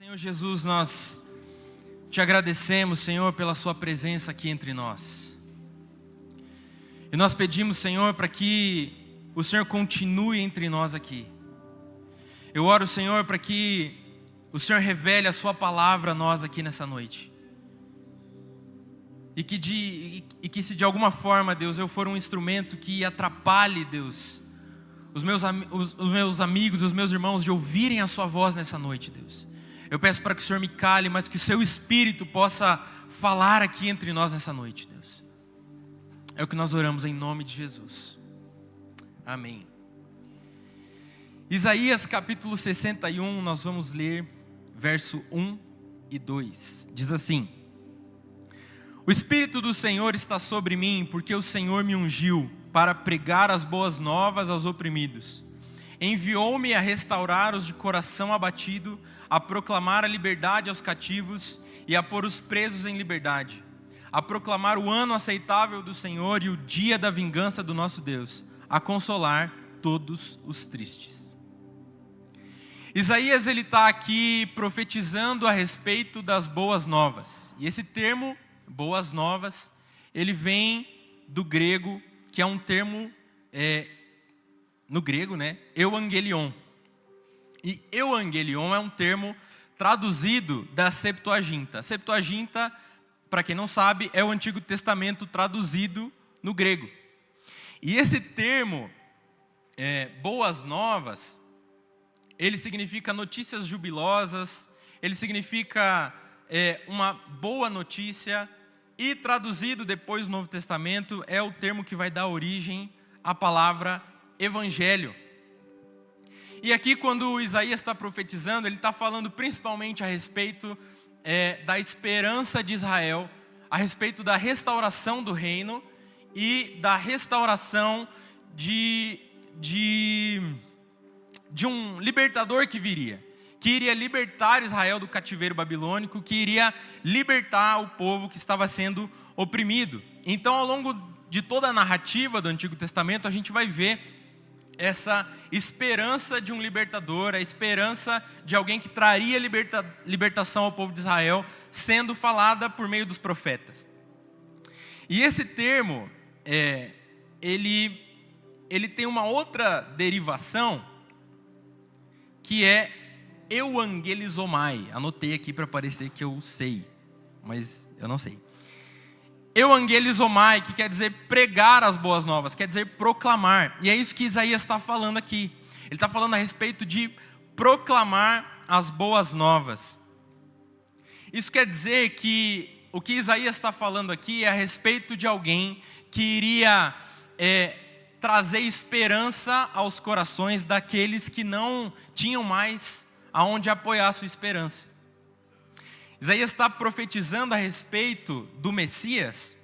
Senhor Jesus, nós te agradecemos, Senhor, pela sua presença aqui entre nós. E nós pedimos, Senhor, para que o Senhor continue entre nós aqui. Eu oro, Senhor, para que o Senhor revele a sua palavra a nós aqui nessa noite. E que se de alguma forma, Deus, eu for um instrumento que atrapalhe, Deus, os meus amigos, os meus irmãos de ouvirem a sua voz nessa noite, Deus. Eu peço para que o Senhor me cale, mas que o seu Espírito possa falar aqui entre nós nessa noite, Deus. É o que nós oramos em nome de Jesus. Amém. Isaías capítulo 61, nós vamos ler verso 1 e 2. Diz assim: O Espírito do Senhor está sobre mim, porque o Senhor me ungiu para pregar as boas novas aos oprimidos. Enviou-me a restaurar os de coração abatido, a proclamar a liberdade aos cativos e a pôr os presos em liberdade, a proclamar o ano aceitável do Senhor e o dia da vingança do nosso Deus, a consolar todos os tristes. Isaías, ele está aqui profetizando a respeito das boas novas. E esse termo, boas novas, ele vem do grego, que é um termo, no grego, euangelion. E euangelion é um termo traduzido da Septuaginta. A Septuaginta, para quem não sabe, é o Antigo Testamento traduzido no grego. E esse termo, boas novas, ele significa notícias jubilosas, ele significa uma boa notícia, e traduzido depois do Novo Testamento é o termo que vai dar origem à palavra evangelho. E aqui, quando Isaías está profetizando, ele está falando principalmente a respeito da esperança de Israel, a respeito da restauração do reino e da restauração de um libertador que iria libertar Israel do cativeiro babilônico, que iria libertar o povo que estava sendo oprimido. Então, ao longo de toda a narrativa do Antigo Testamento, a gente vai ver essa esperança de um libertador, a esperança de alguém que traria libertação ao povo de Israel, sendo falada por meio dos profetas. E esse termo, ele tem uma outra derivação, que é euangelizomai. Anotei aqui para parecer que eu sei, mas eu não sei. Euangelizomai, que quer dizer pregar as boas novas, quer dizer proclamar. E é isso que Isaías está falando aqui. Ele está falando a respeito de proclamar as boas novas. Isso quer dizer que o que Isaías está falando aqui é a respeito de alguém que iria trazer esperança aos corações daqueles que não tinham mais aonde apoiar a sua esperança. Isaías está profetizando a respeito do Messias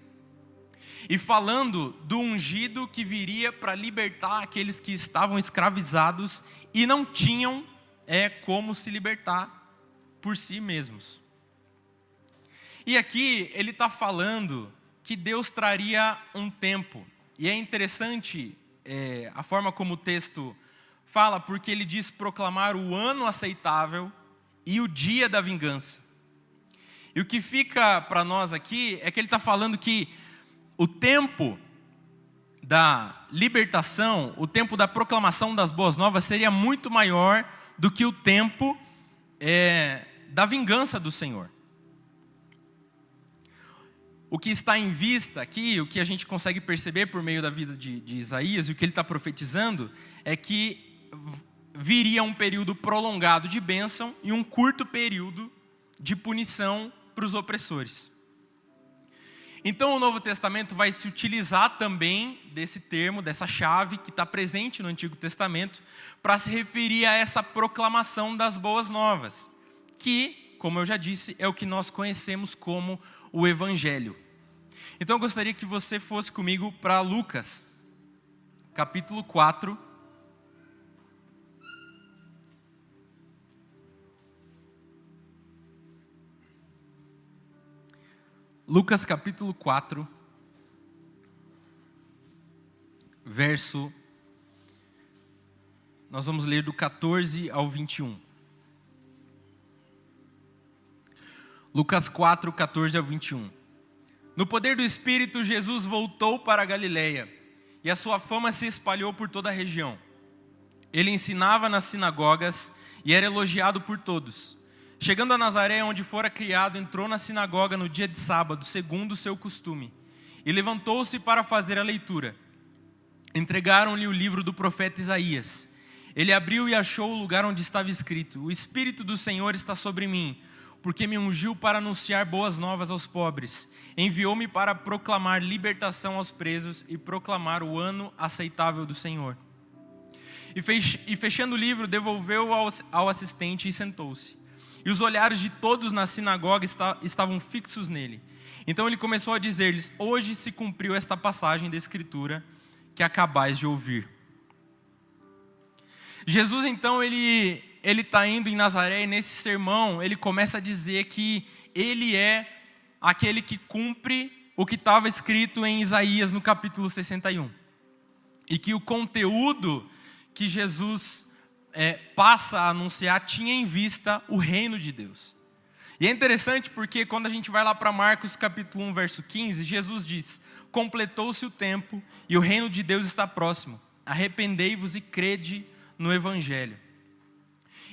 e falando do ungido que viria para libertar aqueles que estavam escravizados e não tinham como se libertar por si mesmos. E aqui ele está falando que Deus traria um tempo. E é interessante a forma como o texto fala, porque ele diz proclamar o ano aceitável e o dia da vingança. E o que fica para nós aqui é que ele está falando que o tempo da libertação, o tempo da proclamação das boas novas seria muito maior do que o tempo da vingança do Senhor. O que está em vista aqui, o que a gente consegue perceber por meio da vida de Isaías, e o que ele está profetizando, é que viria um período prolongado de bênção e um curto período de punição para os opressores. Então o Novo Testamento vai se utilizar também desse termo, dessa chave que está presente no Antigo Testamento, para se referir a essa proclamação das boas novas, que, como eu já disse, é o que nós conhecemos como o Evangelho. Então eu gostaria que você fosse comigo para Lucas, capítulo 4. Lucas capítulo 4, nós vamos ler do 14 ao 21. Lucas 4, 14 ao 21. No poder do Espírito, Jesus voltou para a Galileia, e a sua fama se espalhou por toda a região. Ele ensinava nas sinagogas e era elogiado por todos. Chegando a Nazaré, onde fora criado, entrou na sinagoga no dia de sábado, segundo o seu costume, e levantou-se para fazer a leitura. Entregaram-lhe o livro do profeta Isaías. Ele abriu e achou o lugar onde estava escrito: O Espírito do Senhor está sobre mim, porque me ungiu para anunciar boas novas aos pobres. Enviou-me para proclamar libertação aos presos e proclamar o ano aceitável do Senhor. E fechando o livro, devolveu ao assistente e sentou-se. E os olhares de todos na sinagoga estavam fixos nele. Então ele começou a dizer-lhes: Hoje se cumpriu esta passagem da Escritura que acabais de ouvir. Jesus, então, ele está indo em Nazaré, e nesse sermão ele começa a dizer que ele é aquele que cumpre o que estava escrito em Isaías no capítulo 61. E que o conteúdo que Jesus passa a anunciar tinha em vista o reino de Deus. E é interessante porque quando a gente vai lá para Marcos capítulo 1, verso 15, Jesus diz: Completou-se o tempo e o reino de Deus está próximo. Arrependei-vos e crede no Evangelho.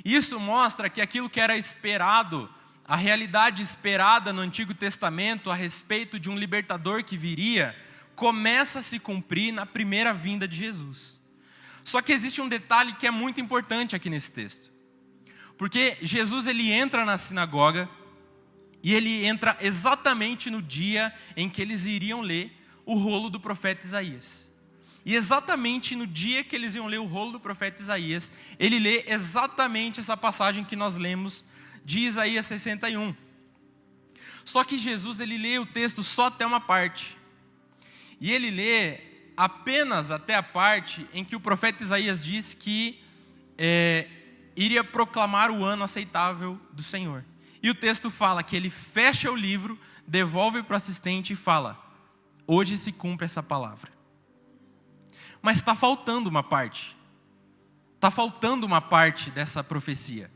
Isso mostra que aquilo que era esperado, a realidade esperada no Antigo Testamento a respeito de um libertador que viria, começa a se cumprir na primeira vinda de Jesus. Só que existe um detalhe que é muito importante aqui nesse texto. Porque Jesus ele entra na sinagoga e ele entra exatamente no dia em que eles iriam ler o rolo do profeta Isaías. E exatamente no dia que eles iam ler o rolo do profeta Isaías, ele lê exatamente essa passagem que nós lemos de Isaías 61. Só que Jesus ele lê o texto só até uma parte. E ele lê apenas até a parte em que o profeta Isaías diz que iria proclamar o ano aceitável do Senhor. E o texto fala que ele fecha o livro, devolve para o assistente e fala: Hoje se cumpre essa palavra. Mas está faltando uma parte. Está faltando uma parte dessa profecia.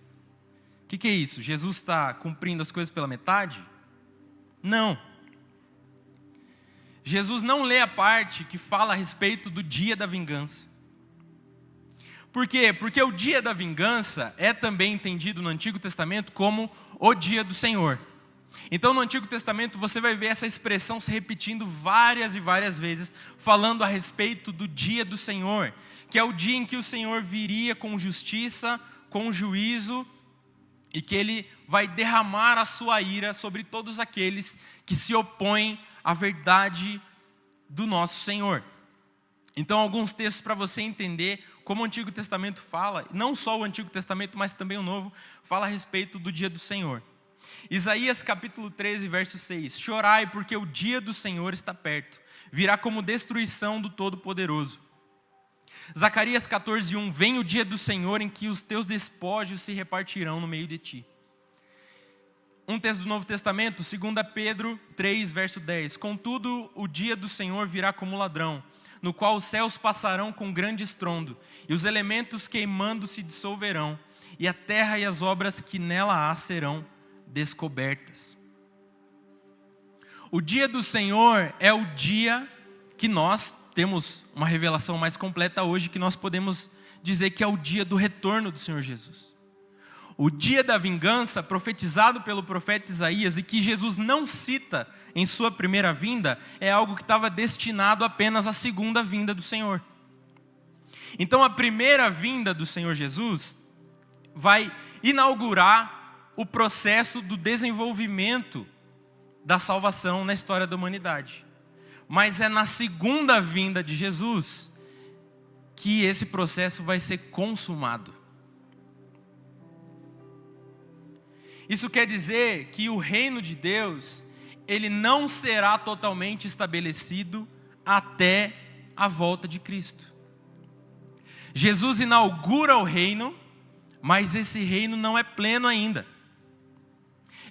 O que é isso? Jesus está cumprindo as coisas pela metade? Não. Jesus não lê a parte que fala a respeito do dia da vingança. Por quê? Porque o dia da vingança é também entendido no Antigo Testamento como o dia do Senhor. Então no Antigo Testamento você vai ver essa expressão se repetindo várias e várias vezes, falando a respeito do dia do Senhor, que é o dia em que o Senhor viria com justiça, com juízo, e que Ele vai derramar a sua ira sobre todos aqueles que se opõem à verdade do nosso Senhor. Então alguns textos para você entender como o Antigo Testamento fala, não só o Antigo Testamento, mas também o Novo, fala a respeito do dia do Senhor. Isaías capítulo 13, verso 6. Chorai, porque o dia do Senhor está perto. Virá como destruição do Todo-Poderoso. Zacarias 14, 1. Vem o dia do Senhor em que os teus despojos se repartirão no meio de ti. Um texto do Novo Testamento, 2 Pedro 3, verso 10. Contudo, o dia do Senhor virá como ladrão, no qual os céus passarão com grande estrondo, e os elementos queimando se dissolverão, e a terra e as obras que nela há serão descobertas. O dia do Senhor é o dia que nós temos uma revelação mais completa hoje, que nós podemos dizer que é o dia do retorno do Senhor Jesus. O dia da vingança, profetizado pelo profeta Isaías, e que Jesus não cita em sua primeira vinda, é algo que estava destinado apenas à segunda vinda do Senhor. Então a primeira vinda do Senhor Jesus vai inaugurar o processo do desenvolvimento da salvação na história da humanidade. Mas é na segunda vinda de Jesus que esse processo vai ser consumado. Isso quer dizer que o reino de Deus, ele não será totalmente estabelecido até a volta de Cristo. Jesus inaugura o reino, mas esse reino não é pleno ainda.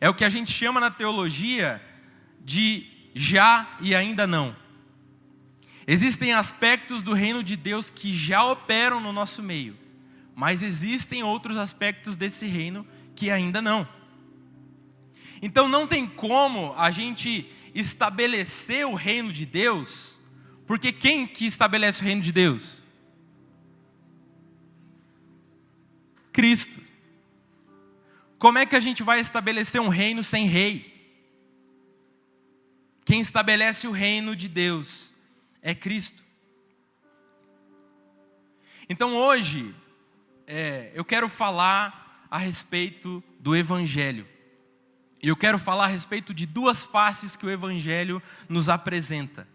É o que a gente chama na teologia de já e ainda não. Existem aspectos do reino de Deus que já operam no nosso meio, mas existem outros aspectos desse reino que ainda não. Então não tem como a gente estabelecer o reino de Deus, porque quem que estabelece o reino de Deus? Cristo. Como é que a gente vai estabelecer um reino sem rei? Quem estabelece o reino de Deus é Cristo. Então hoje, eu quero falar a respeito do Evangelho. E eu quero falar a respeito de duas faces que o Evangelho nos apresenta: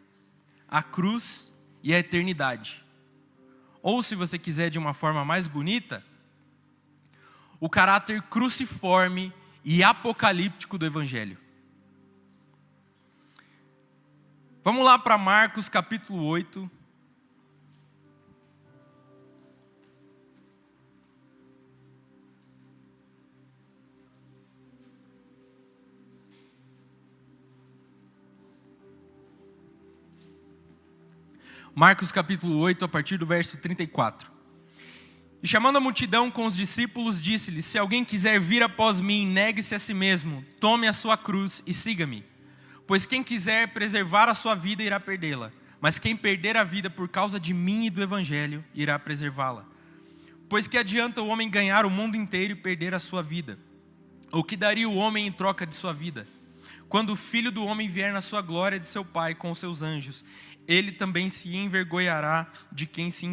a cruz e a eternidade. Ou, se você quiser de uma forma mais bonita, o caráter cruciforme e apocalíptico do Evangelho. Vamos lá para Marcos capítulo 8. Marcos capítulo 8, a partir do verso 34. E chamando a multidão com os discípulos, disse-lhes: se alguém quiser vir após mim, negue-se a si mesmo, tome a sua cruz e siga-me. Pois quem quiser preservar a sua vida, irá perdê-la. Mas quem perder a vida por causa de mim e do Evangelho, irá preservá-la. Pois que adianta o homem ganhar o mundo inteiro e perder a sua vida? Ou que daria o homem em troca de sua vida? Quando o Filho do Homem vier na sua glória de seu Pai com os seus anjos, ele também se envergonhará de quem se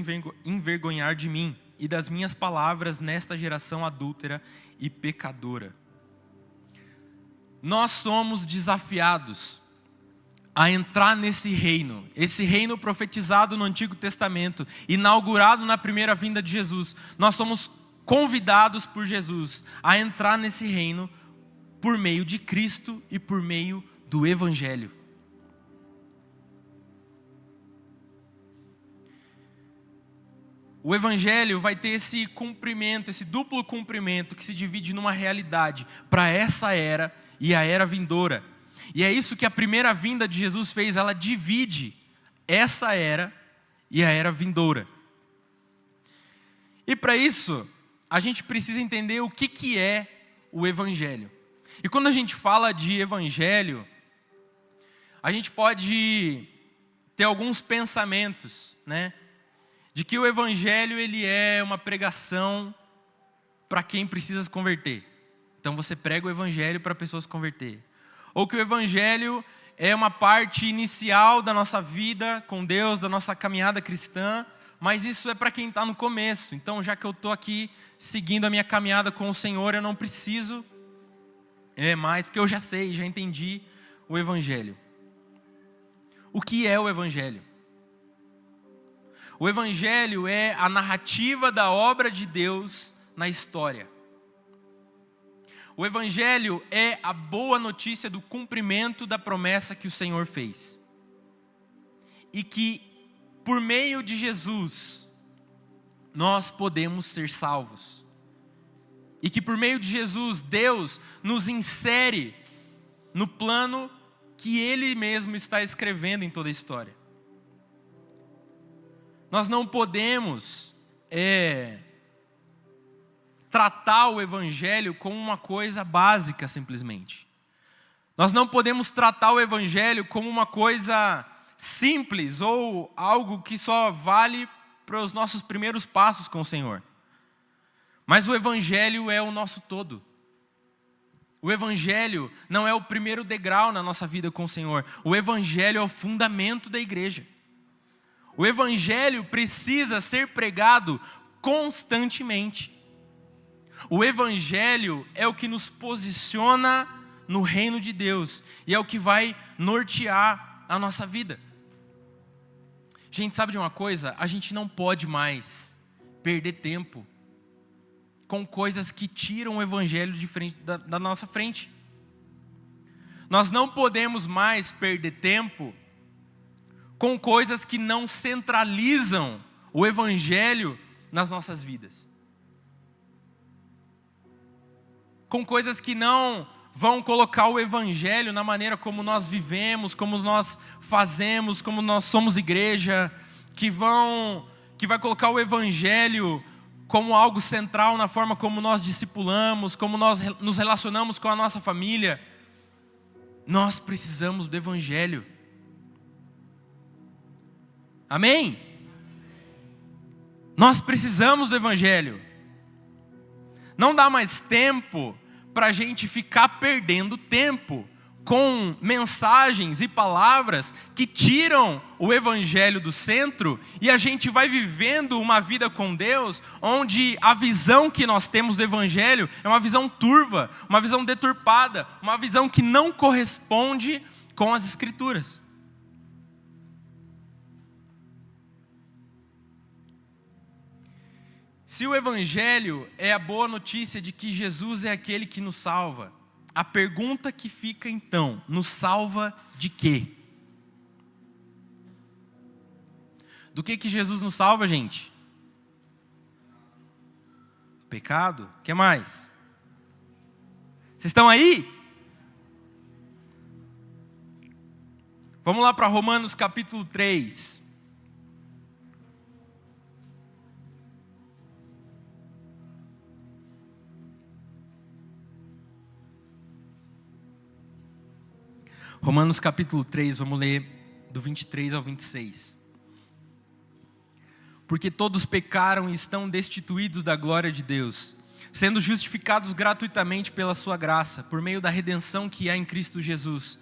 envergonhar de mim e das minhas palavras nesta geração adúltera e pecadora. Nós somos desafiados a entrar nesse reino, esse reino profetizado no Antigo Testamento, inaugurado na primeira vinda de Jesus. Nós somos convidados por Jesus a entrar nesse reino por meio de Cristo e por meio do Evangelho. O Evangelho vai ter esse cumprimento, esse duplo cumprimento que se divide numa realidade para essa era e a era vindoura. E é isso que a primeira vinda de Jesus fez, ela divide essa era e a era vindoura. E para isso, a gente precisa entender o que é o Evangelho. E quando a gente fala de Evangelho, a gente pode ter alguns pensamentos, né? De que o Evangelho ele é uma pregação para quem precisa se converter. Então você prega o Evangelho para a pessoa se converter. Ou que o Evangelho é uma parte inicial da nossa vida com Deus, da nossa caminhada cristã, mas isso é para quem está no começo. Então, já que eu estou aqui seguindo a minha caminhada com o Senhor, eu não preciso mais, porque eu já sei, já entendi o Evangelho. O que é o Evangelho? O Evangelho é a narrativa da obra de Deus na história. O Evangelho é a boa notícia do cumprimento da promessa que o Senhor fez. E que, por meio de Jesus, nós podemos ser salvos. E que por meio de Jesus, Deus nos insere no plano que Ele mesmo está escrevendo em toda a história. Nós não podemos tratar o Evangelho como uma coisa básica simplesmente. Nós não podemos tratar o Evangelho como uma coisa simples ou algo que só vale para os nossos primeiros passos com o Senhor. Mas o Evangelho é o nosso todo. O Evangelho não é o primeiro degrau na nossa vida com o Senhor. O Evangelho é o fundamento da igreja. O Evangelho precisa ser pregado constantemente. O Evangelho é o que nos posiciona no reino de Deus e é o que vai nortear a nossa vida. Gente, sabe de uma coisa? A gente não pode mais perder tempo com coisas que tiram o Evangelho de frente, da nossa frente. Nós não podemos mais perder tempo com coisas que não centralizam o Evangelho nas nossas vidas. Com coisas que não vão colocar o Evangelho na maneira como nós vivemos, como nós fazemos, como nós somos igreja, que vai colocar o Evangelho como algo central na forma como nós discipulamos, como nós nos relacionamos com a nossa família. Nós precisamos do Evangelho. Amém? Nós precisamos do Evangelho. Não dá mais tempo para a gente ficar perdendo tempo com mensagens e palavras que tiram o Evangelho do centro, e a gente vai vivendo uma vida com Deus onde a visão que nós temos do Evangelho é uma visão turva, uma visão deturpada, uma visão que não corresponde com as Escrituras. Se o Evangelho é a boa notícia de que Jesus é aquele que nos salva, a pergunta que fica então, nos salva de quê? Do que Jesus nos salva, gente? Pecado? O que mais? Vocês estão aí? Vamos lá para Romanos capítulo 3. Romanos capítulo 3, vamos ler do 23 ao 26. Porque todos pecaram e estão destituídos da glória de Deus, sendo justificados gratuitamente pela sua graça, por meio da redenção que há em Cristo Jesus,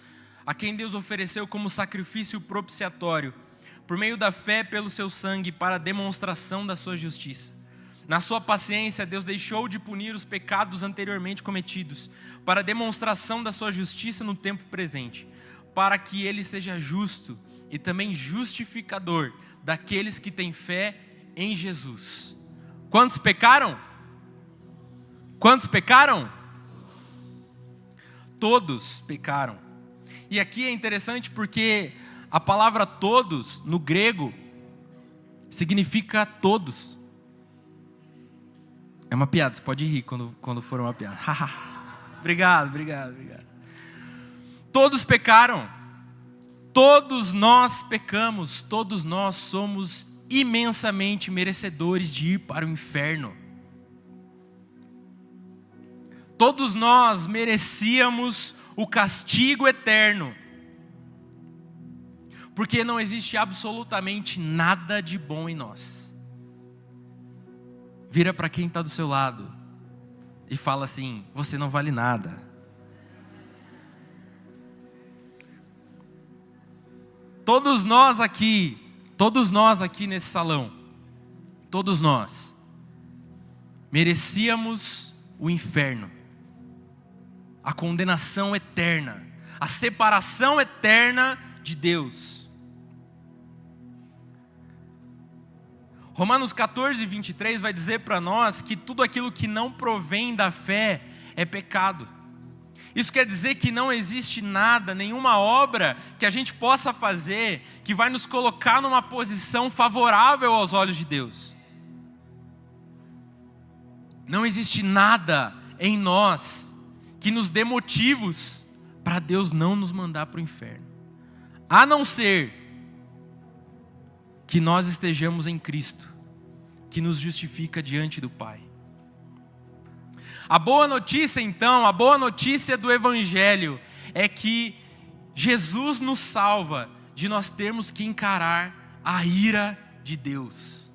a quem Deus ofereceu como sacrifício propiciatório, por meio da fé pelo seu sangue, para a demonstração da sua justiça. Na sua paciência, Deus deixou de punir os pecados anteriormente cometidos, para a demonstração da sua justiça no tempo presente, para que Ele seja justo e também justificador daqueles que têm fé em Jesus. Quantos pecaram? Quantos pecaram? Todos pecaram. E aqui é interessante porque a palavra todos, no grego, significa todos. É uma piada, você pode rir quando for uma piada. Obrigado. Todos pecaram. Todos nós pecamos. Todos nós somos imensamente merecedores de ir para o inferno. Todos nós merecíamos o castigo eterno. Porque não existe absolutamente nada de bom em nós. Vira para quem está do seu lado e fala assim: você não vale nada. Todos nós aqui nesse salão, todos nós merecíamos o inferno, a condenação eterna, a separação eterna de Deus. Romanos 14, 23 vai dizer para nós que tudo aquilo que não provém da fé é pecado. Isso quer dizer que não existe nada, nenhuma obra que a gente possa fazer que vai nos colocar numa posição favorável aos olhos de Deus. Não existe nada em nós que nos dê motivos para Deus não nos mandar para o inferno, a não ser que nós estejamos em Cristo, que nos justifica diante do Pai. A boa notícia então, a boa notícia do Evangelho é que Jesus nos salva de nós termos que encarar a ira de Deus.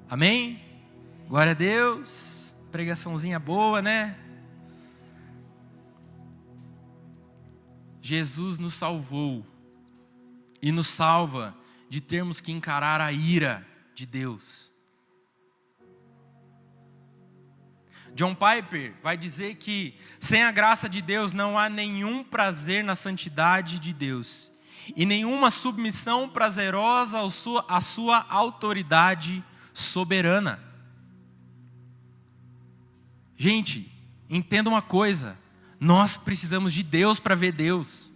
Amém? Glória a Deus. Pregaçãozinha boa, né? Jesus nos salvou e nos salva de termos que encarar a ira de Deus. John Piper vai dizer que sem a graça de Deus não há nenhum prazer na santidade de Deus e nenhuma submissão prazerosa à sua autoridade soberana. Gente, entenda uma coisa: nós precisamos de Deus para ver Deus.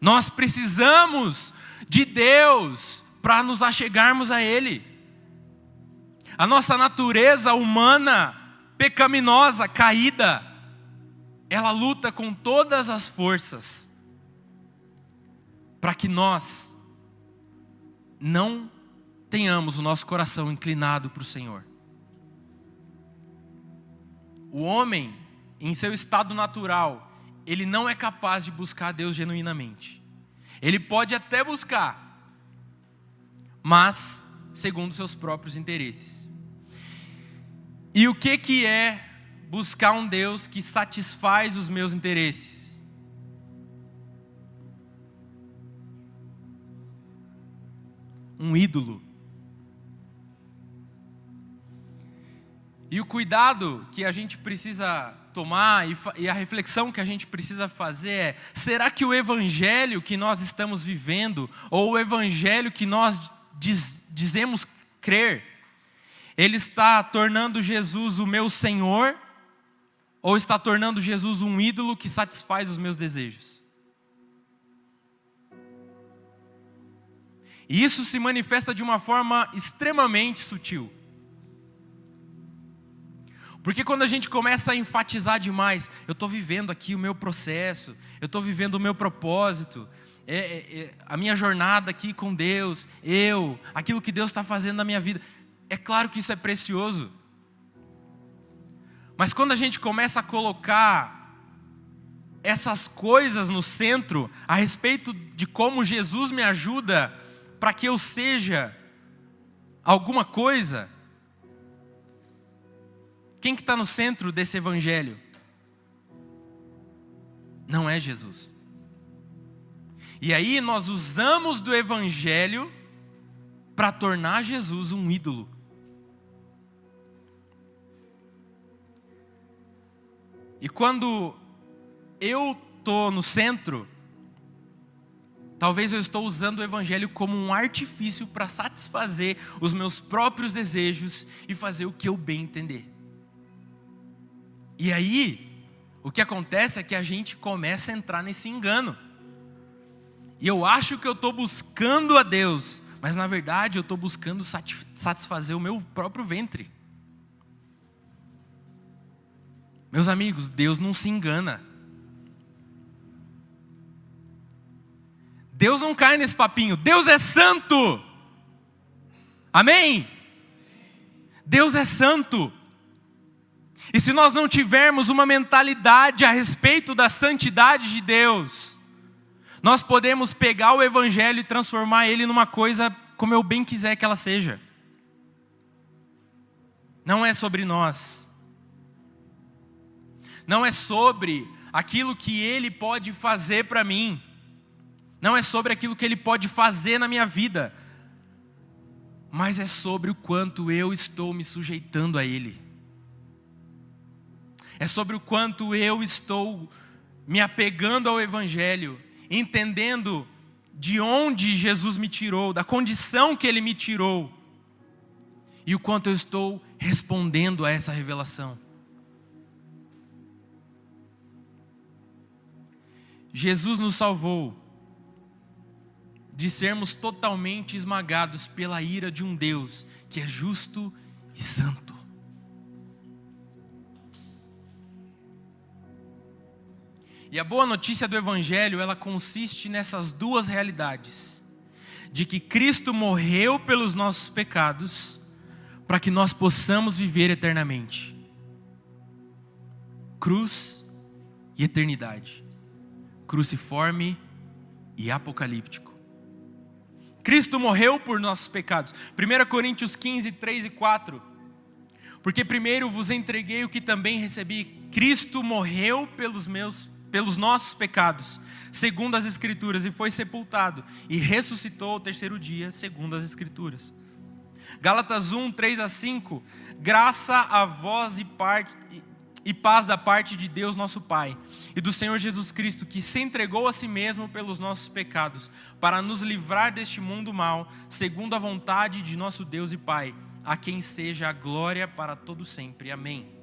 Nós precisamos de Deus para nos achegarmos a Ele. A nossa natureza humana, pecaminosa, caída, ela luta com todas as forças para que nós não tenhamos o nosso coração inclinado para o Senhor. O homem em seu estado natural, ele não é capaz de buscar a Deus genuinamente. Ele pode até buscar, mas segundo seus próprios interesses. E o que é buscar um Deus que satisfaz os meus interesses? Um ídolo. E o cuidado que a gente precisa tomar e a reflexão que a gente precisa fazer é: será que o evangelho que nós estamos vivendo, ou o evangelho que nós dizemos crer, ele está tornando Jesus o meu Senhor, ou está tornando Jesus um ídolo que satisfaz os meus desejos? E isso se manifesta de uma forma extremamente sutil. Porque quando a gente começa a enfatizar demais, eu estou vivendo aqui o meu processo, eu estou vivendo o meu propósito, a minha jornada aqui com Deus, aquilo que Deus está fazendo na minha vida. É claro que isso é precioso. Mas quando a gente começa a colocar essas coisas no centro, a respeito de como Jesus me ajuda para que eu seja alguma coisa, quem que está no centro desse evangelho? Não é Jesus. E aí nós usamos do evangelho para tornar Jesus um ídolo. E quando eu estou no centro, talvez eu estou usando o evangelho como um artifício para satisfazer os meus próprios desejos e fazer o que eu bem entender. E aí, o que acontece é que a gente começa a entrar nesse engano. E eu acho que eu estou buscando a Deus, mas na verdade eu estou buscando satisfazer o meu próprio ventre. Meus amigos, Deus não se engana. Deus não cai nesse papinho. Deus é santo. Amém? Deus é santo. E se nós não tivermos uma mentalidade a respeito da santidade de Deus, nós podemos pegar o evangelho e transformar ele numa coisa como eu bem quiser que ela seja. Não é sobre nós. Não é sobre aquilo que Ele pode fazer para mim. Não é sobre aquilo que Ele pode fazer na minha vida. Mas é sobre o quanto eu estou me sujeitando a Ele. É sobre o quanto eu estou me apegando ao Evangelho, entendendo de onde Jesus me tirou, da condição que Ele me tirou, e o quanto eu estou respondendo a essa revelação. Jesus nos salvou de sermos totalmente esmagados pela ira de um Deus que é justo e santo. E a boa notícia do Evangelho, ela consiste nessas duas realidades: de que Cristo morreu pelos nossos pecados, para que nós possamos viver eternamente. Cruz e eternidade. Cruciforme e apocalíptico. Cristo morreu por nossos pecados. 1 Coríntios 15, 3 e 4. Porque primeiro vos entreguei o que também recebi. Cristo morreu pelos nossos pecados, segundo as Escrituras, e foi sepultado, e ressuscitou ao terceiro dia, segundo as Escrituras. Gálatas 1, 3 a 5. Graça a vós e paz da parte de Deus nosso Pai e do Senhor Jesus Cristo, que se entregou a si mesmo pelos nossos pecados, para nos livrar deste mundo mau, segundo a vontade de nosso Deus e Pai, a quem seja a glória para todo sempre. Amém.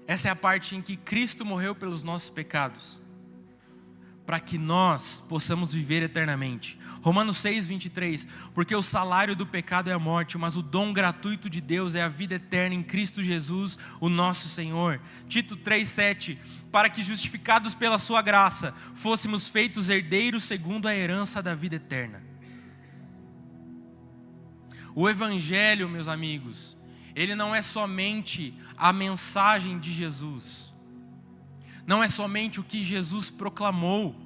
Essa é a parte em que Cristo morreu pelos nossos pecados, para que nós possamos viver eternamente. Romanos 6, 23. Porque o salário do pecado é a morte, mas o dom gratuito de Deus é a vida eterna em Cristo Jesus, o nosso Senhor. Tito 3, 7. Para que, justificados pela sua graça, fôssemos feitos herdeiros segundo a herança da vida eterna. O Evangelho, meus amigos, ele não é somente a mensagem de Jesus, não é somente o que Jesus proclamou,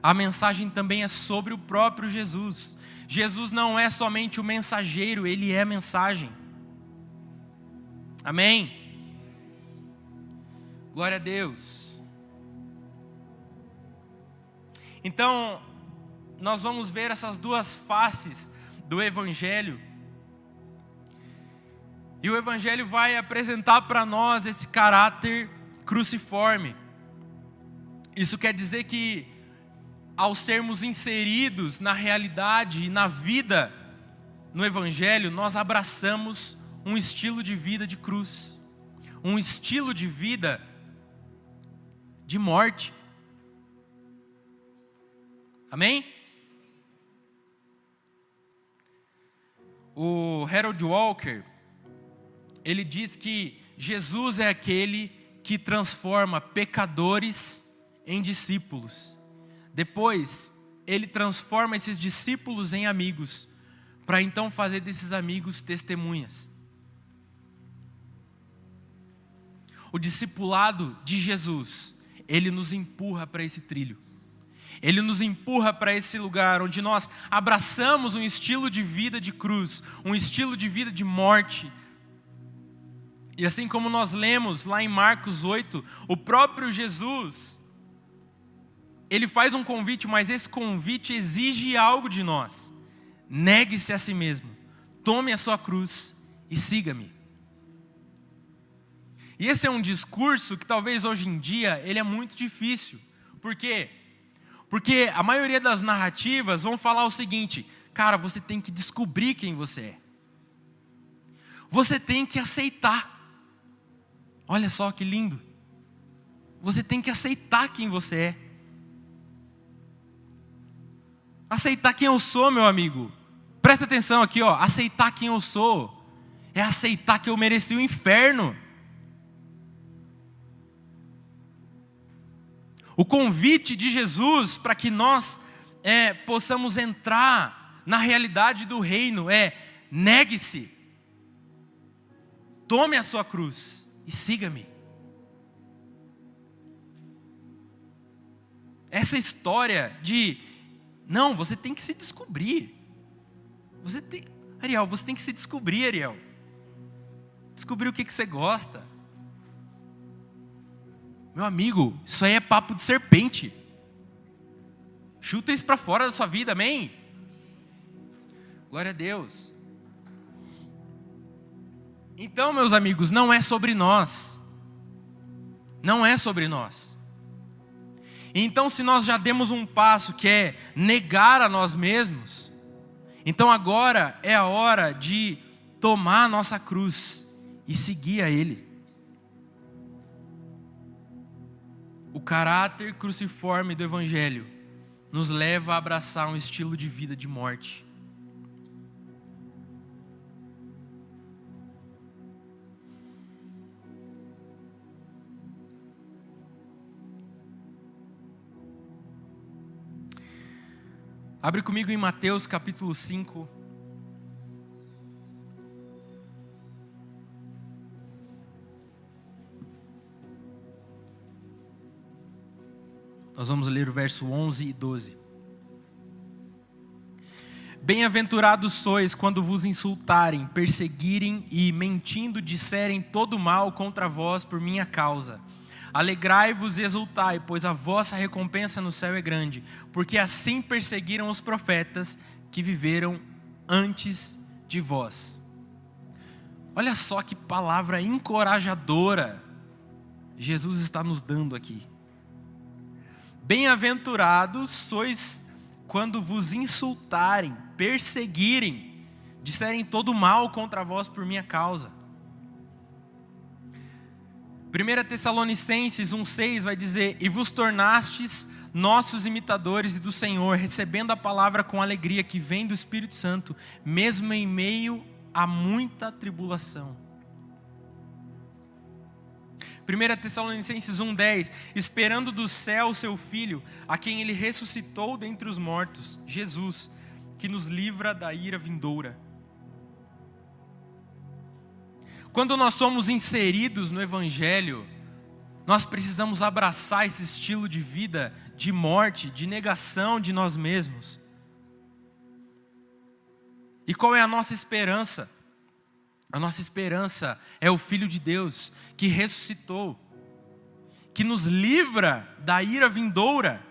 a mensagem também é sobre o próprio Jesus. Jesus não é somente o mensageiro, ele é a mensagem. Amém? Glória a Deus. Então, nós vamos ver essas duas faces do Evangelho. E o Evangelho vai apresentar para nós esse caráter cruciforme. Isso quer dizer que, ao sermos inseridos na realidade e na vida no Evangelho, nós abraçamos um estilo de vida de cruz, um estilo de vida de morte. Amém? O Harold Walker, ele diz que Jesus é aquele que transforma pecadores em discípulos. Depois, ele transforma esses discípulos em amigos, para então fazer desses amigos testemunhas. O discipulado de Jesus, ele nos empurra para esse trilho. Ele nos empurra para esse lugar onde nós abraçamos um estilo de vida de cruz, um estilo de vida de morte. E assim como nós lemos lá em Marcos 8, o próprio Jesus, ele faz um convite, mas esse convite exige algo de nós. Negue-se a si mesmo, tome a sua cruz e siga-me. E esse é um discurso que talvez hoje em dia ele é muito difícil. Por quê? Porque a maioria das narrativas vão falar o seguinte: cara, você tem que descobrir quem você é. Você tem que aceitar. Olha só que lindo. Você tem que aceitar quem você é. Aceitar quem eu sou, meu amigo. Presta atenção aqui, ó. Aceitar quem eu sou é aceitar que eu mereci o inferno. O convite de Jesus para que nós possamos entrar na realidade do reino é: negue-se, tome a sua cruz e siga-me. Essa história de, não, você tem que se descobrir. Ariel, você tem que se descobrir, Ariel. Descobrir o que você gosta. Meu amigo, isso aí é papo de serpente. Chuta isso para fora da sua vida, amém? Glória a Deus. Então, meus amigos, não é sobre nós. Não é sobre nós. Então, se nós já demos um passo que é negar a nós mesmos, então agora é a hora de tomar a nossa cruz e seguir a Ele. O caráter cruciforme do Evangelho nos leva a abraçar um estilo de vida de morte. Abre comigo em Mateus capítulo 5. Nós vamos ler o verso 11 e 12. Bem-aventurados sois quando vos insultarem, perseguirem e, mentindo, disserem todo mal contra vós por minha causa. Alegrai-vos e exultai, pois a vossa recompensa no céu é grande, porque assim perseguiram os profetas que viveram antes de vós. Olha só que palavra encorajadora Jesus está nos dando aqui. Bem-aventurados sois quando vos insultarem, perseguirem, disserem todo mal contra vós por minha causa. 1 Tessalonicenses 1,6 vai dizer: e vos tornastes nossos imitadores e do Senhor, recebendo a palavra com alegria que vem do Espírito Santo, mesmo em meio a muita tribulação. 1 Tessalonicenses 1,10, esperando do céu o seu Filho, a quem Ele ressuscitou dentre os mortos, Jesus, que nos livra da ira vindoura. Quando nós somos inseridos no Evangelho, nós precisamos abraçar esse estilo de vida de morte, de negação de nós mesmos. E qual é a nossa esperança? A nossa esperança é o Filho de Deus, que ressuscitou, que nos livra da ira vindoura.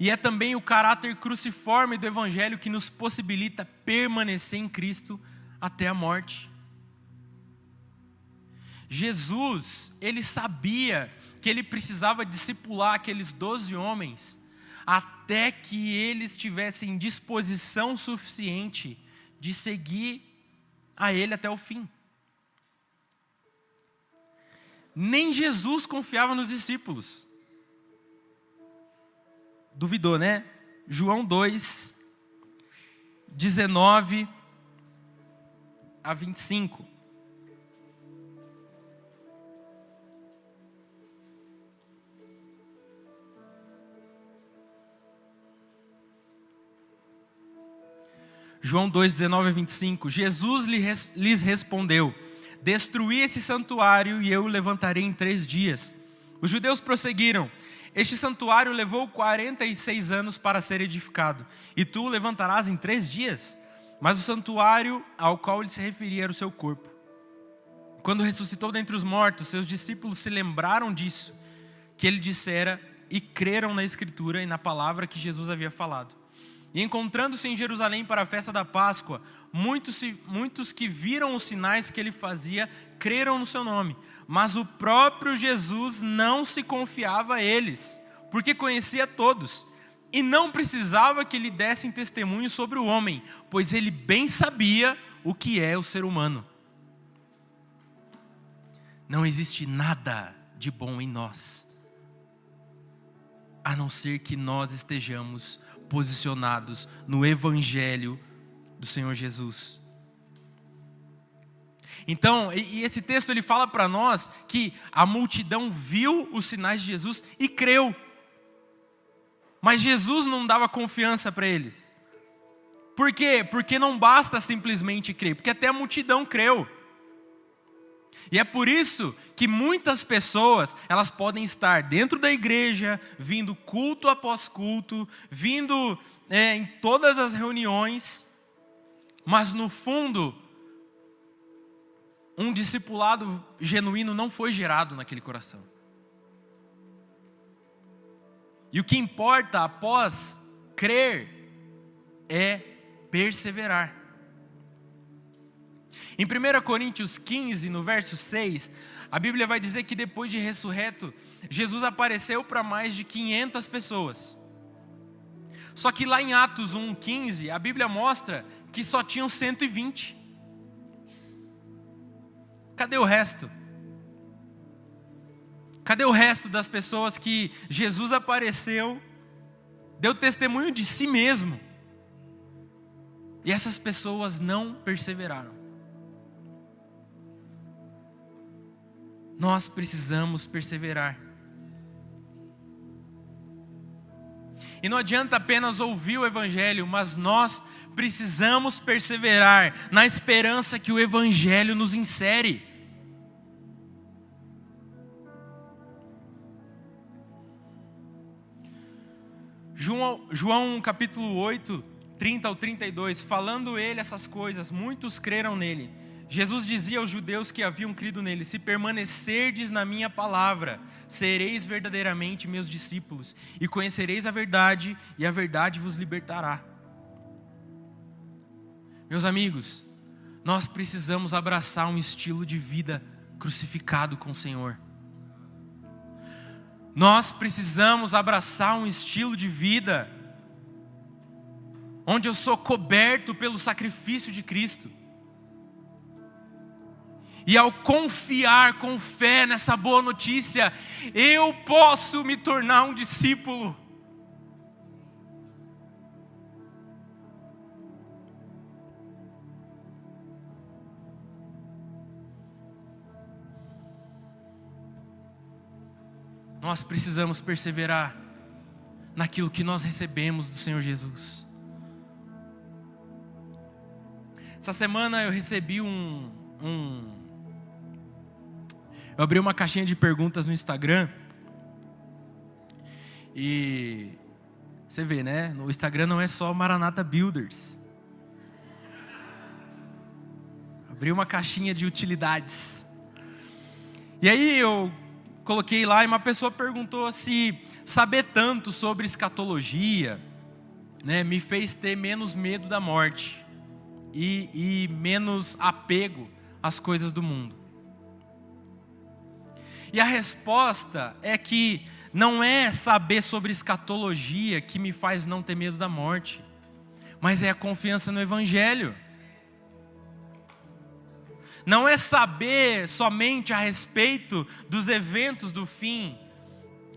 E é também o caráter cruciforme do Evangelho que nos possibilita permanecer em Cristo até a morte. Jesus, ele sabia que ele precisava discipular aqueles 12 homens até que eles tivessem disposição suficiente de seguir a ele até o fim. Nem Jesus confiava nos discípulos. Duvidou, né? João 2, 19 a 25. João 2, 19 a 25. Jesus lhes respondeu: destruí esse santuário e eu o levantarei em 3 dias. Os judeus prosseguiram: este santuário levou 46 anos para ser edificado, e tu o levantarás em 3 dias? Mas o santuário ao qual ele se referia era o seu corpo. Quando ressuscitou dentre os mortos, seus discípulos se lembraram disso, que ele dissera, e creram na Escritura e na palavra que Jesus havia falado. E encontrando-se em Jerusalém para a festa da Páscoa, muitos que viram os sinais que ele fazia, creram no seu nome. Mas o próprio Jesus não se confiava a eles, porque conhecia todos, e não precisava que lhe dessem testemunho sobre o homem, pois ele bem sabia o que é o ser humano. Não existe nada de bom em nós, a não ser que nós estejamos posicionados no Evangelho do Senhor Jesus. Então, e esse texto ele fala para nós que a multidão viu os sinais de Jesus e creu. Mas Jesus não dava confiança para eles. Por quê? Porque não basta simplesmente crer, porque até a multidão creu. E é por isso que muitas pessoas, elas podem estar dentro da igreja, vindo culto após culto, vindo em todas as reuniões, mas no fundo, um discipulado genuíno não foi gerado naquele coração. E o que importa após crer é perseverar. Em 1 Coríntios 15, no verso 6, a Bíblia vai dizer que depois de ressurreto, Jesus apareceu para mais de 500 pessoas. Só que lá em Atos 1:15, a Bíblia mostra que só tinham 120. Cadê o resto? Cadê o resto das pessoas que Jesus apareceu, deu testemunho de si mesmo, e essas pessoas não perseveraram? Nós precisamos perseverar. E não adianta apenas ouvir o Evangelho, mas nós precisamos perseverar na esperança que o Evangelho nos insere. João capítulo 8, 30 ao 32, falando ele essas coisas, muitos creram nele. Jesus dizia aos judeus que haviam crido nele: se permanecerdes na minha palavra, sereis verdadeiramente meus discípulos, e conhecereis a verdade, e a verdade vos libertará. Meus amigos, nós precisamos abraçar um estilo de vida crucificado com o Senhor. Nós precisamos abraçar um estilo de vida onde eu sou coberto pelo sacrifício de Cristo. E ao confiar com fé nessa boa notícia, eu posso me tornar um discípulo. Nós precisamos perseverar naquilo que nós recebemos do Senhor Jesus. Essa semana eu recebi eu abri uma caixinha de perguntas no Instagram. E você vê, né? No Instagram não é só Maranata Builders. Abri uma caixinha de utilidades. E aí eu coloquei lá e uma pessoa perguntou se saber tanto sobre escatologia, né, me fez ter menos medo da morte e menos apego às coisas do mundo. E a resposta é que não é saber sobre escatologia que me faz não ter medo da morte, mas é a confiança no Evangelho. Não é saber somente a respeito dos eventos do fim,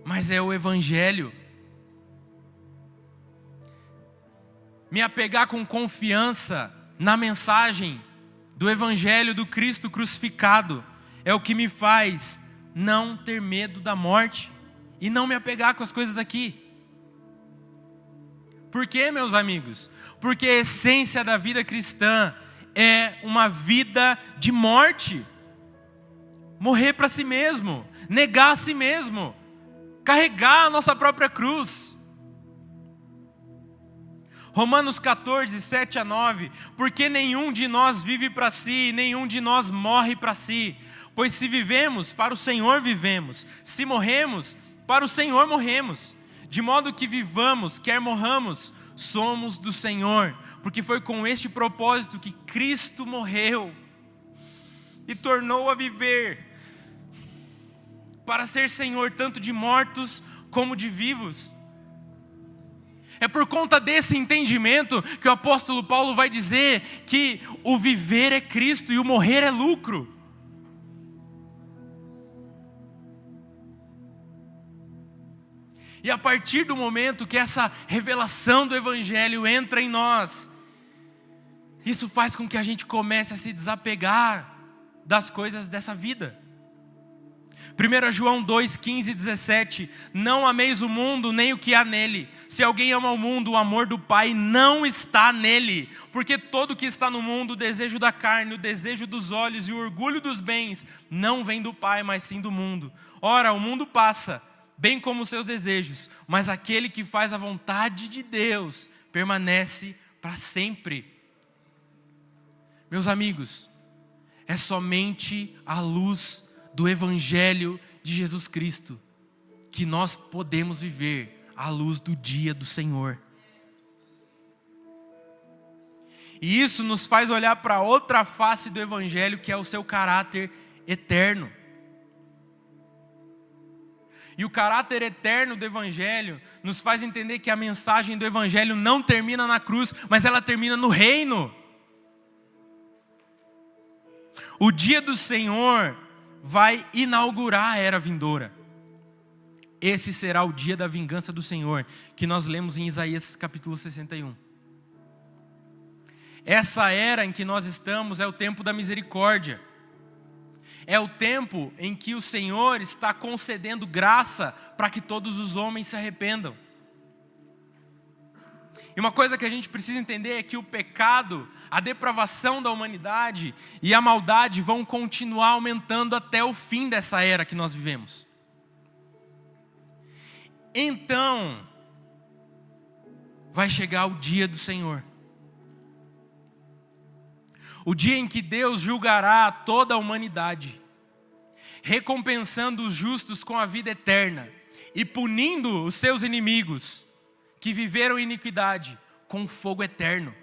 mas é o Evangelho. Me apegar com confiança na mensagem do Evangelho do Cristo crucificado é o que me faz não ter medo da morte e não me apegar com as coisas daqui. Por quê, meus amigos? Porque a essência da vida cristã é uma vida de morte. Morrer para si mesmo, negar a si mesmo, carregar a nossa própria cruz. Romanos 14, 7 a 9. Porque nenhum de nós vive para si, nenhum de nós morre para si. Pois se vivemos, para o Senhor vivemos. Se morremos, para o Senhor morremos. De modo que vivamos, quer morramos, somos do Senhor. Porque foi com este propósito que Cristo morreu e tornou a viver, para ser Senhor tanto de mortos como de vivos. É por conta desse entendimento que o apóstolo Paulo vai dizer que o viver é Cristo e o morrer é lucro. E a partir do momento que essa revelação do Evangelho entra em nós, isso faz com que a gente comece a se desapegar das coisas dessa vida. 1 João 2, 15 e 17. Não ameis o mundo, nem o que há nele. Se alguém ama o mundo, o amor do Pai não está nele. Porque todo o que está no mundo, o desejo da carne, o desejo dos olhos e o orgulho dos bens, não vem do Pai, mas sim do mundo. Ora, o mundo passa, bem como os seus desejos, mas aquele que faz a vontade de Deus permanece para sempre. Meus amigos, é somente a luz do Evangelho de Jesus Cristo que nós podemos viver à luz do dia do Senhor. E isso nos faz olhar para outra face do Evangelho, que é o seu caráter eterno. E o caráter eterno do Evangelho nos faz entender que a mensagem do Evangelho não termina na cruz, mas ela termina no reino. O dia do Senhor vai inaugurar a era vindoura. Esse será o dia da vingança do Senhor, que nós lemos em Isaías capítulo 61. Essa era em que nós estamos é o tempo da misericórdia. É o tempo em que o Senhor está concedendo graça para que todos os homens se arrependam. E uma coisa que a gente precisa entender é que o pecado, a depravação da humanidade e a maldade vão continuar aumentando até o fim dessa era que nós vivemos. Então, vai chegar o dia do Senhor. O dia em que Deus julgará toda a humanidade, recompensando os justos com a vida eterna e punindo os seus inimigos que viveram em iniquidade com fogo eterno.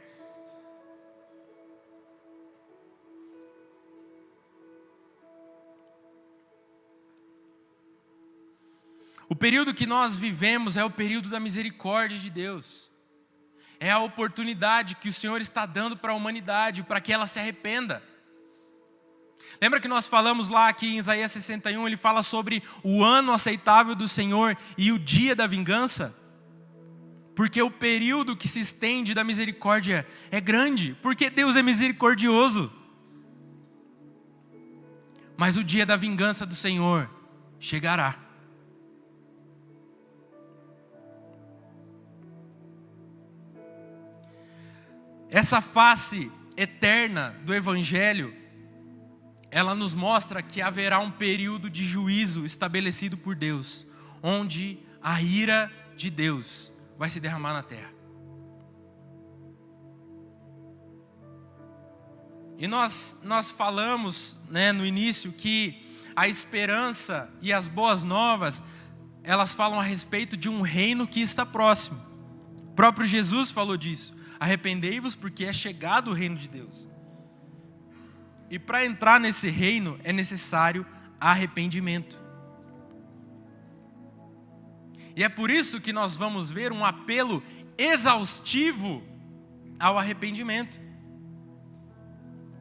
O período que nós vivemos é o período da misericórdia de Deus. É a oportunidade que o Senhor está dando para a humanidade, para que ela se arrependa. Lembra que nós falamos lá aqui em Isaías 61, ele fala sobre o ano aceitável do Senhor e o dia da vingança? Porque o período que se estende da misericórdia é grande, porque Deus é misericordioso. Mas o dia da vingança do Senhor chegará. Essa face eterna do Evangelho, ela nos mostra que haverá um período de juízo estabelecido por Deus, onde a ira de Deus vai se derramar na terra. E nós falamos, né, no início que a esperança e as boas novas, elas falam a respeito de um reino que está próximo. O próprio Jesus falou disso. Arrependei-vos porque é chegado o reino de Deus. E para entrar nesse reino é necessário arrependimento. E é por isso que nós vamos ver um apelo exaustivo ao arrependimento.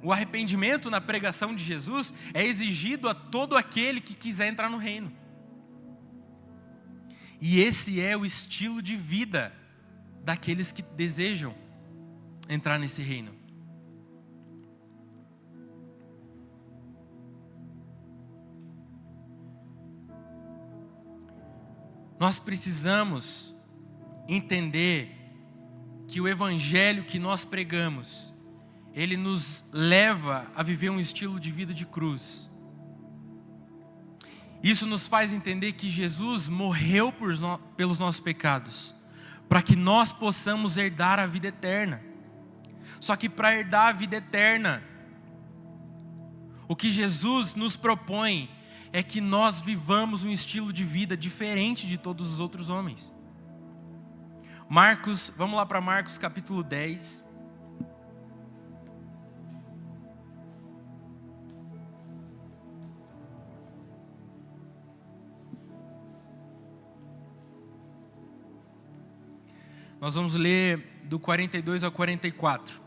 O arrependimento na pregação de Jesus é exigido a todo aquele que quiser entrar no reino. E esse é o estilo de vida daqueles que desejam entrar nesse reino. Nós precisamos entender que o evangelho que nós pregamos, ele nos leva a viver um estilo de vida de cruz. Isso nos faz entender que Jesus morreu pelos nossos pecados, para que nós possamos herdar a vida eterna. Só que para herdar a vida eterna, o que Jesus nos propõe é que nós vivamos um estilo de vida diferente de todos os outros homens. Vamos lá para Marcos capítulo 10. Nós vamos ler do 42 ao 44.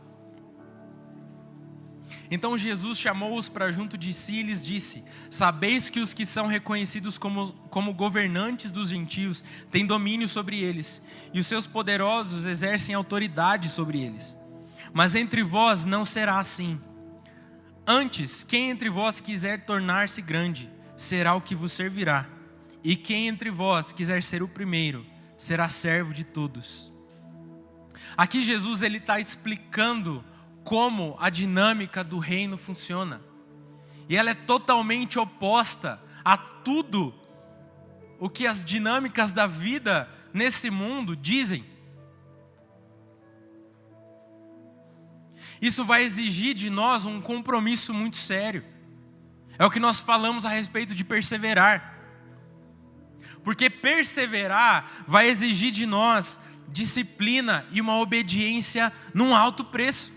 Então Jesus chamou-os para junto de si e lhes disse: sabeis que os que são reconhecidos como governantes dos gentios têm domínio sobre eles, e os seus poderosos exercem autoridade sobre eles. Mas entre vós não será assim. Antes, quem entre vós quiser tornar-se grande, será o que vos servirá. E quem entre vós quiser ser o primeiro, será servo de todos. Aqui Jesus está explicando como a dinâmica do reino funciona. E ela é totalmente oposta a tudo o que as dinâmicas da vida nesse mundo dizem. Isso vai exigir de nós um compromisso muito sério. É o que nós falamos a respeito de perseverar. Porque perseverar vai exigir de nós disciplina e uma obediência num alto preço.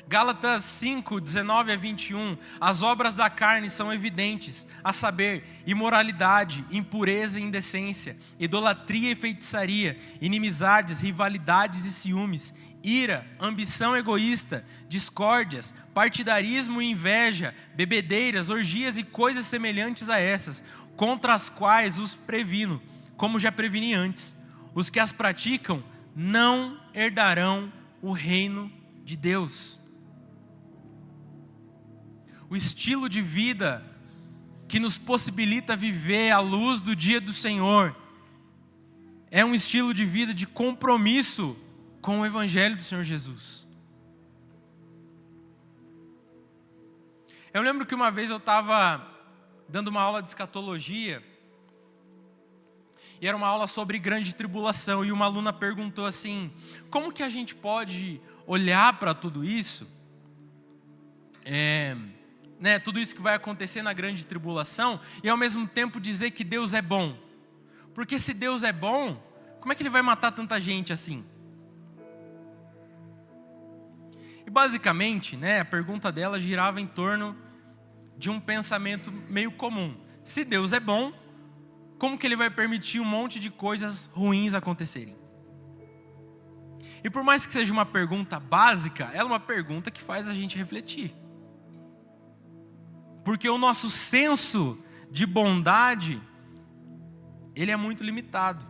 Gálatas 5, 19 a 21, as obras da carne são evidentes, a saber, imoralidade, impureza e indecência, idolatria e feitiçaria, inimizades, rivalidades e ciúmes, ira, ambição egoísta, discórdias, partidarismo e inveja, bebedeiras, orgias e coisas semelhantes a essas, contra as quais os previno, como já preveni antes. Os que as praticam não herdarão o reino de Deus. O estilo de vida que nos possibilita viver à luz do dia do Senhor é um estilo de vida de compromisso com o Evangelho do Senhor Jesus. Eu lembro que uma vez eu estava dando uma aula de escatologia, e era uma aula sobre grande tribulação, e uma aluna perguntou assim: como que a gente pode olhar para tudo isso? Tudo isso que vai acontecer na grande tribulação, e ao mesmo tempo dizer que Deus é bom. Porque se Deus é bom, como é que Ele vai matar tanta gente assim? E basicamente, a pergunta dela girava em torno de um pensamento meio comum. Se Deus é bom, como que Ele vai permitir um monte de coisas ruins acontecerem? E por mais que seja uma pergunta básica, ela é uma pergunta que faz a gente refletir. Porque o nosso senso de bondade, ele é muito limitado.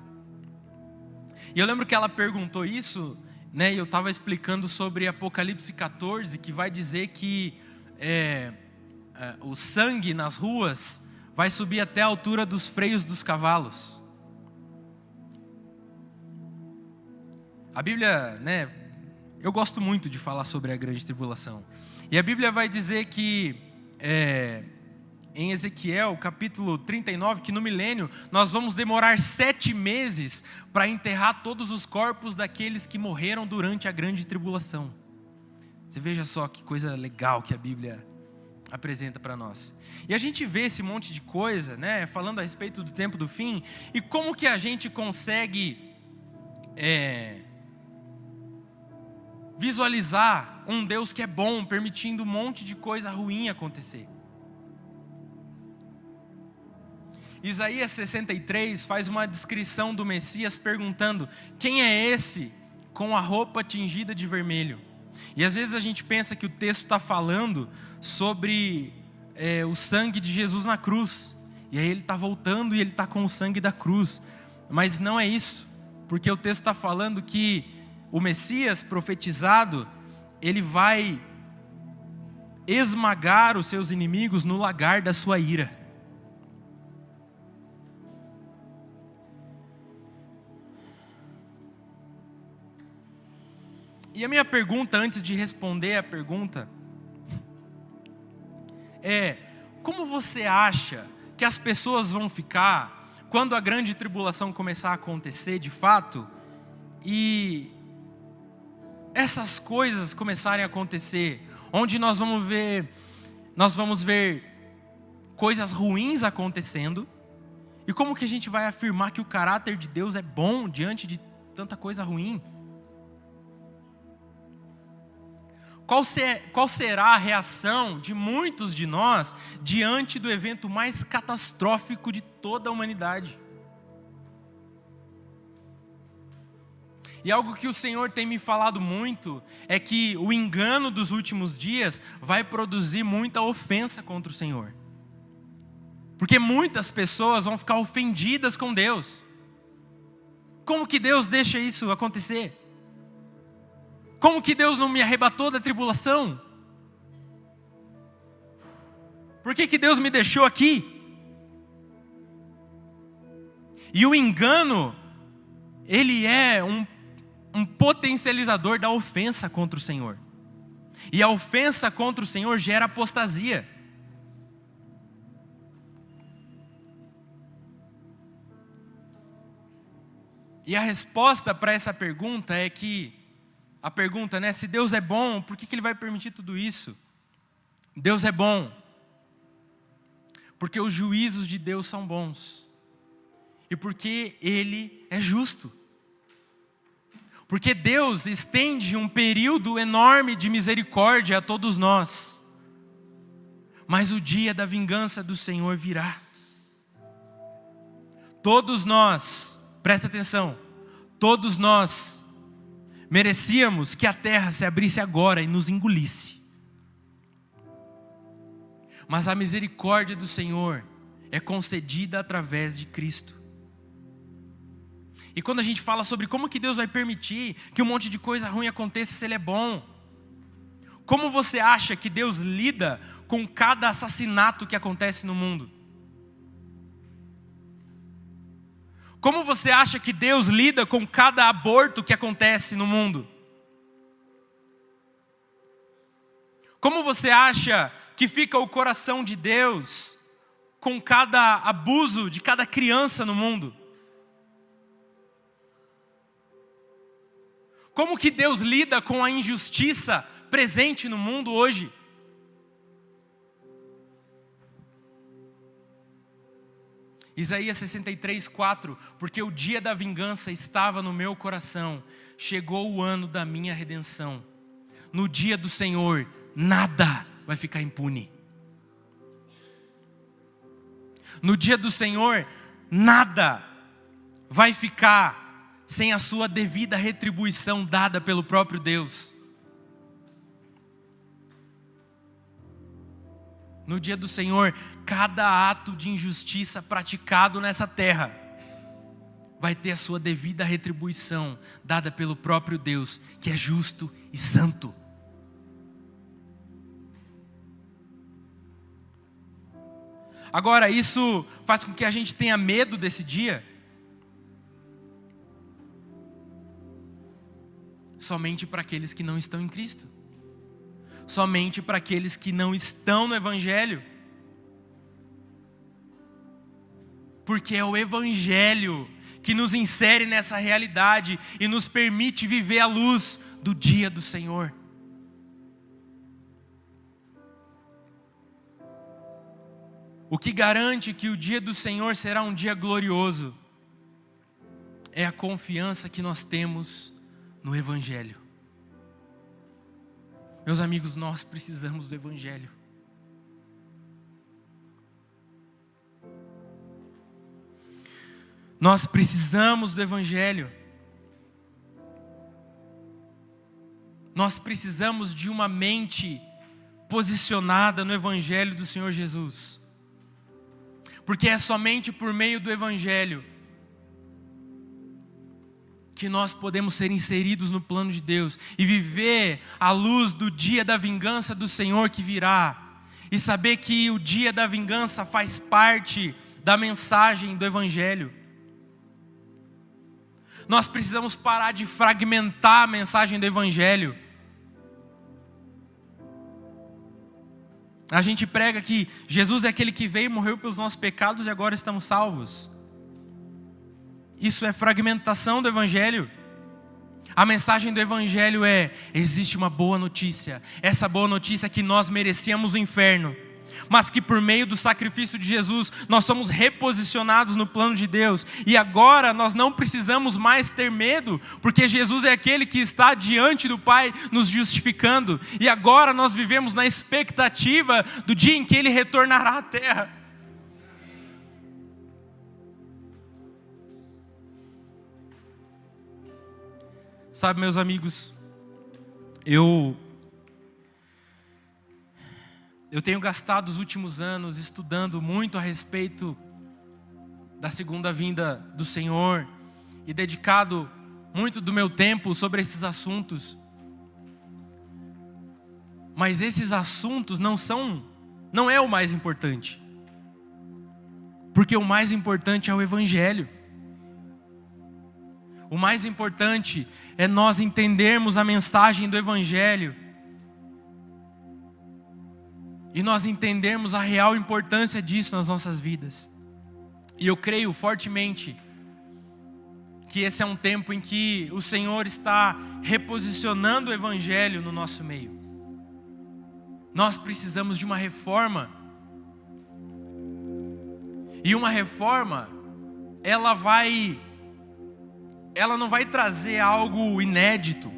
E eu lembro que ela perguntou isso, e eu estava explicando sobre Apocalipse 14, que vai dizer que o sangue nas ruas vai subir até a altura dos freios dos cavalos. A Bíblia, eu gosto muito de falar sobre a grande tribulação. E a Bíblia vai dizer que, em Ezequiel, capítulo 39, que no milênio nós vamos demorar 7 meses para enterrar todos os corpos daqueles que morreram durante a grande tribulação. Você veja só que coisa legal que a Bíblia apresenta para nós. E a gente vê esse monte de coisa, falando a respeito do tempo do fim, e como que a gente consegue visualizar um Deus que é bom, permitindo um monte de coisa ruim acontecer. Isaías 63 faz uma descrição do Messias perguntando: quem é esse com a roupa tingida de vermelho? E às vezes a gente pensa que o texto está falando sobre o sangue de Jesus na cruz. E aí ele está voltando e ele está com o sangue da cruz. Mas não é isso, porque o texto está falando que o Messias profetizado, ele vai esmagar os seus inimigos no lagar da sua ira. E a minha pergunta, antes de responder a pergunta, é: como você acha que as pessoas vão ficar quando a grande tribulação começar a acontecer de fato, e essas coisas começarem a acontecer, onde nós vamos ver coisas ruins acontecendo, e como que a gente vai afirmar que o caráter de Deus é bom diante de tanta coisa ruim? Qual será a reação de muitos de nós diante do evento mais catastrófico de toda a humanidade? E algo que o Senhor tem me falado muito é que o engano dos últimos dias vai produzir muita ofensa contra o Senhor. Porque muitas pessoas vão ficar ofendidas com Deus. Como que Deus deixa isso acontecer? Como que Deus não me arrebatou da tribulação? Por que Deus me deixou aqui? E o engano, ele é um potencializador da ofensa contra o Senhor. E a ofensa contra o Senhor gera apostasia. E a resposta para essa pergunta é que, a pergunta, se Deus é bom, por que Ele vai permitir tudo isso? Deus é bom porque os juízos de Deus são bons. E porque Ele é justo. Porque Deus estende um período enorme de misericórdia a todos nós. Mas o dia da vingança do Senhor virá. Todos nós, presta atenção, todos nós merecíamos que a terra se abrisse agora e nos engolisse. Mas a misericórdia do Senhor é concedida através de Cristo. E quando a gente fala sobre como que Deus vai permitir que um monte de coisa ruim aconteça se Ele é bom, como você acha que Deus lida com cada assassinato que acontece no mundo? Como você acha que Deus lida com cada aborto que acontece no mundo? Como você acha que fica o coração de Deus com cada abuso de cada criança no mundo? Como que Deus lida com a injustiça presente no mundo hoje? Isaías 63, 4, porque o dia da vingança estava no meu coração, chegou o ano da minha redenção. No dia do Senhor, nada vai ficar impune. No dia do Senhor, nada vai ficar sem a sua devida retribuição dada pelo próprio Deus. No dia do Senhor, cada ato de injustiça praticado nessa terra vai ter a sua devida retribuição dada pelo próprio Deus, que é justo e santo. Agora, isso faz com que a gente tenha medo desse dia? somente para aqueles que não estão em Cristo. Somente para aqueles que não estão no Evangelho. Porque é o Evangelho que nos insere nessa realidade e nos permite viver à luz do dia do Senhor. O que garante que o dia do Senhor será um dia glorioso é a confiança que nós temos no Evangelho. Meus amigos, nós precisamos do Evangelho. Nós precisamos do Evangelho. Nós precisamos de uma mente posicionada no Evangelho do Senhor Jesus. Porque é somente por meio do Evangelho que nós podemos ser inseridos no plano de Deus e viver à luz do dia da vingança do Senhor que virá. E saber que o dia da vingança faz parte da mensagem do Evangelho. Nós precisamos parar de fragmentar a mensagem do Evangelho. A gente prega que Jesus é aquele que veio e morreu pelos nossos pecados e agora estamos salvos. Isso é fragmentação do Evangelho. A mensagem do Evangelho é: existe uma boa notícia. Essa boa notícia é que nós merecíamos o inferno, mas que por meio do sacrifício de Jesus, nós somos reposicionados no plano de Deus. E agora nós não precisamos mais ter medo, porque Jesus é aquele que está diante do Pai nos justificando. E agora nós vivemos na expectativa do dia em que Ele retornará à terra. Sabe, meus amigos, eu tenho gastado os últimos anos estudando muito a respeito da segunda vinda do Senhor e dedicado muito do meu tempo sobre esses assuntos. Mas esses assuntos não é o mais importante. Porque o mais importante é o Evangelho. O mais importante é nós entendermos a mensagem do Evangelho e nós entendermos a real importância disso nas nossas vidas. E eu creio fortemente que esse é um tempo em que o Senhor está reposicionando o Evangelho no nosso meio. Nós precisamos de uma reforma. E uma reforma, ela não vai trazer algo inédito.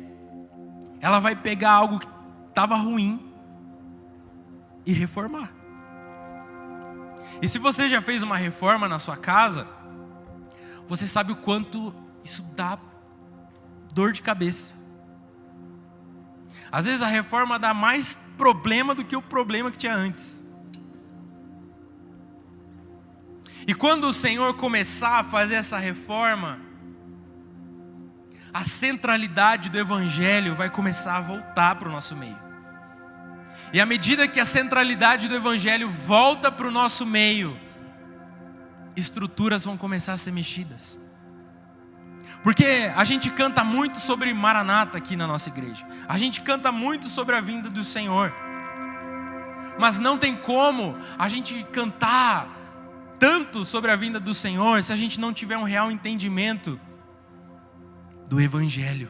Ela vai pegar algo que estava ruim e reformar. E se você já fez uma reforma na sua casa, você sabe o quanto isso dá dor de cabeça. Às vezes a reforma dá mais problema do que o problema que tinha antes. E quando o Senhor começar a fazer essa reforma, a centralidade do Evangelho vai começar a voltar para o nosso meio. E à medida que a centralidade do Evangelho volta para o nosso meio, estruturas vão começar a ser mexidas. Porque a gente canta muito sobre Maranata aqui na nossa igreja. A gente canta muito sobre a vinda do Senhor. Mas não tem como a gente cantar tanto sobre a vinda do Senhor se a gente não tiver um real entendimento do Evangelho.